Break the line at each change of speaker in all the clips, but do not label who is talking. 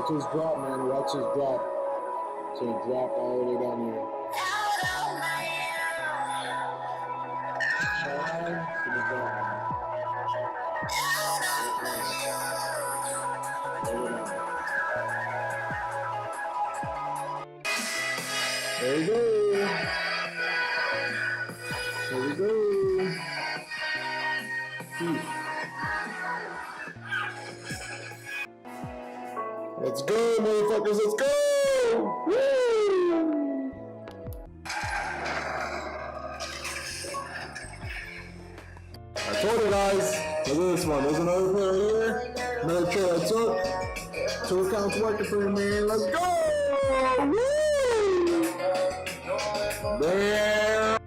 Watch this drop, man. Watch this drop. So it drop all the way down here. There we go. There we go. Let's go, motherfuckers. Let's go. Woo! I told you guys. Look at this one. There's another play right here. Another trade I took. 2 accounts working for me, man. Let's go. Woo! Damn.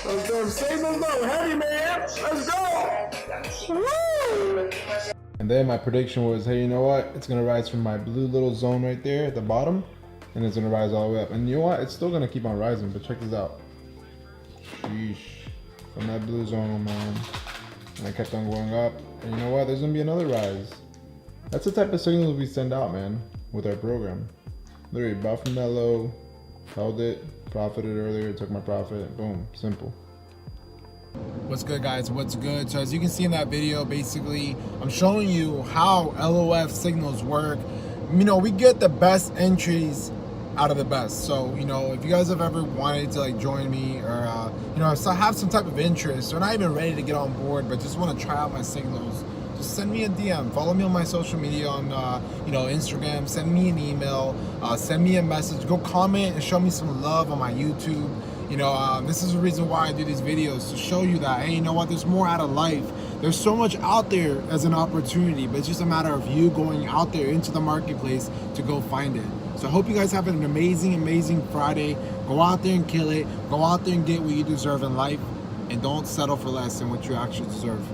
Those damn signals low heavy, man. Let's go. Woo! And then my prediction was, hey, you know what? It's gonna rise from my blue little zone right there at the bottom, and it's gonna rise all the way up. And you know what? It's still gonna keep on rising, but check this out. Sheesh. From that blue zone, man. And I kept on going up. And you know what? There's gonna be another rise. That's the type of signals we send out, man, with our program. Literally, bought from that low, held it, profited earlier, took my profit, boom, simple. What's good, guys? What's good? So as you can see in that video, basically I'm showing you how LOF signals work. You know, we get the best entries out of the best. So, you know, if you guys have ever wanted to like join me or you know, have some type of interest, or not even ready to get on board but just want to try out my signals, just send me a DM, follow me on my social media on you know, Instagram, send me an email, send me a message, go comment and show me some love on my YouTube. You know, this is the reason why I do these videos, to show you that, hey, you know what, there's more out of life. There's so much out there as an opportunity, but it's just a matter of you going out there into the marketplace to go find it. So I hope you guys have an amazing, amazing Friday. Go out there and kill it. Go out there and get what you deserve in life, and don't settle for less than what you actually deserve.